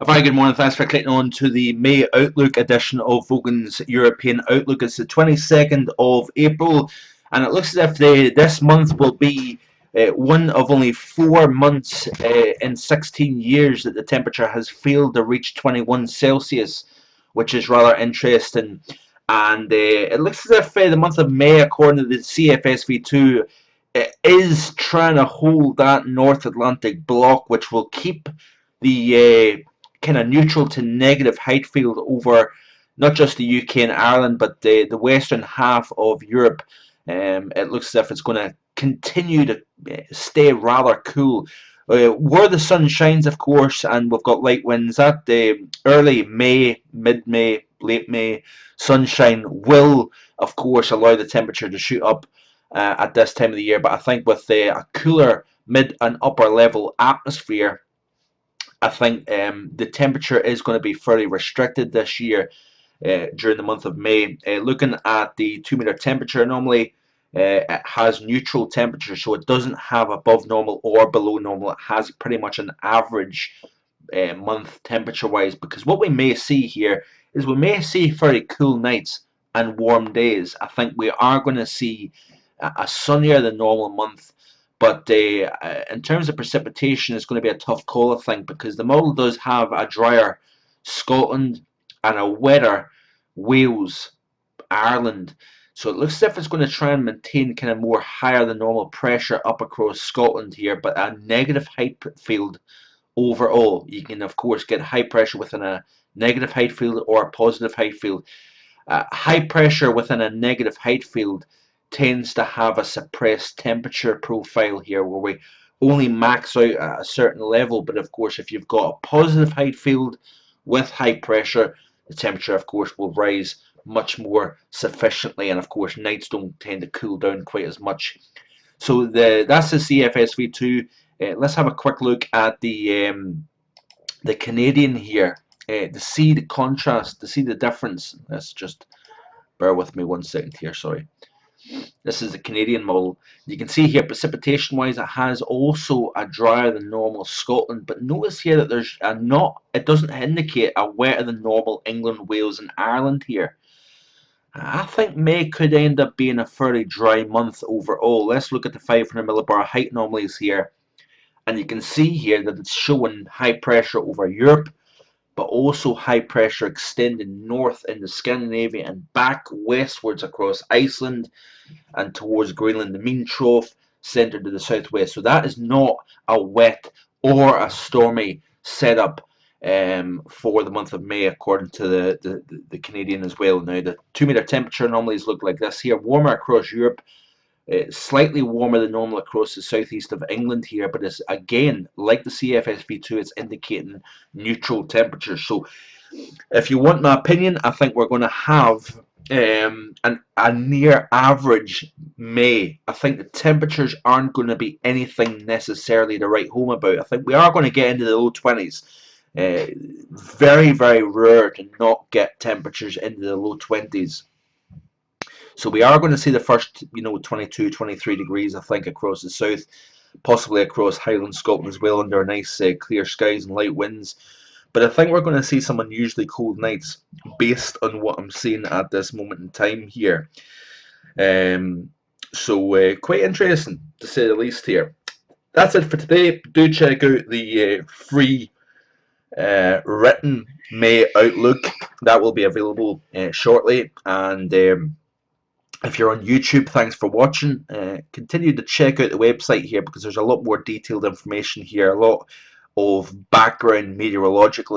A very good morning. Thanks for clicking on to the May Outlook edition of Vogan's European Outlook. It's the 22nd of April, and it looks as if this month will be one of only 4 months in 16 years that the temperature has failed to reach 21 Celsius, which is rather interesting. And it looks as if the month of May, according to the CFSV2, is trying to hold that North Atlantic block, which will keep the kind of neutral to negative height field over not just the UK and Ireland, but the western half of Europe. It looks as if it's going to continue to stay rather cool. Where the sun shines, of course, and we've got light winds at the early May, mid-May, late May, sunshine will, of course, allow the temperature to shoot up at this time of the year. But I think with a cooler mid and upper level atmosphere, I think the temperature is going to be fairly restricted this year during the month of May. Looking at the 2 meter temperature, normally it has neutral temperature, so it doesn't have above normal or below normal. It has pretty much an average month temperature wise, because what we may see here is we may see very cool nights and warm days. I think we are going to see a sunnier than normal month. But in terms of precipitation, it's going to be a tough call, I think, because the model does have a drier Scotland and a wetter Wales, Ireland. So it looks as if it's going to try and maintain kind of more higher than normal pressure up across Scotland here, but a negative height field overall. You can, of course, get high pressure within a negative height field or a positive height field. High pressure within a negative height field tends to have a suppressed temperature profile here, where we only max out at a certain level. But of course, if you've got a positive height field with high pressure, the temperature, of course, will rise much more sufficiently, and of course nights don't tend to cool down quite as much. So that's the CFSV2. Let's have a quick look at the Canadian here, to see the contrast, to see the difference. Let's just bear with me 1 second here, sorry. This is the Canadian model. You can see here, precipitation wise, it has also a drier than normal Scotland, but notice here that there's it doesn't indicate a wetter than normal England, Wales and Ireland here. I think May could end up being a fairly dry month overall. Let's look at the 500 millibar height anomalies here, and you can see here that it's showing high pressure over Europe, but also high pressure extending north into Scandinavia and back westwards across Iceland and towards Greenland. The mean trough centered to the southwest. So that is not a wet or a stormy setup for the month of May, according to the Canadian as well. Now, the 2 meter temperature anomalies look like this here. Warmer across Europe, slightly warmer than normal across the southeast of England here, but it's again like the CFSV2, it's indicating neutral temperatures. So if you want my opinion, I think we're going to have a near average May. I think the temperatures aren't going to be anything necessarily to write home about. I think we are going to get into the low 20s. Very, very rare to not get temperatures into the low 20s. So we are going to see the first, 22, 23 degrees, I think, across the south, possibly across Highland Scotland as well, under nice clear skies and light winds. But I think we're going to see some unusually cold nights based on what I'm seeing at this moment in time here. So quite interesting, to say the least here. That's it for today. Do check out the free written May Outlook. That will be available shortly. And if you're on YouTube, thanks for watching. Continue to check out the website here, because there's a lot more detailed information here, a lot of background meteorology,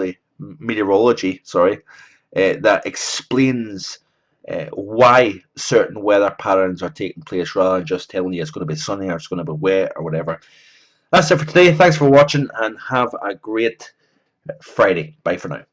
that explains why certain weather patterns are taking place, rather than just telling you it's going to be sunny or it's going to be wet or whatever. That's it for today. Thanks for watching and have a great Friday. Bye for now.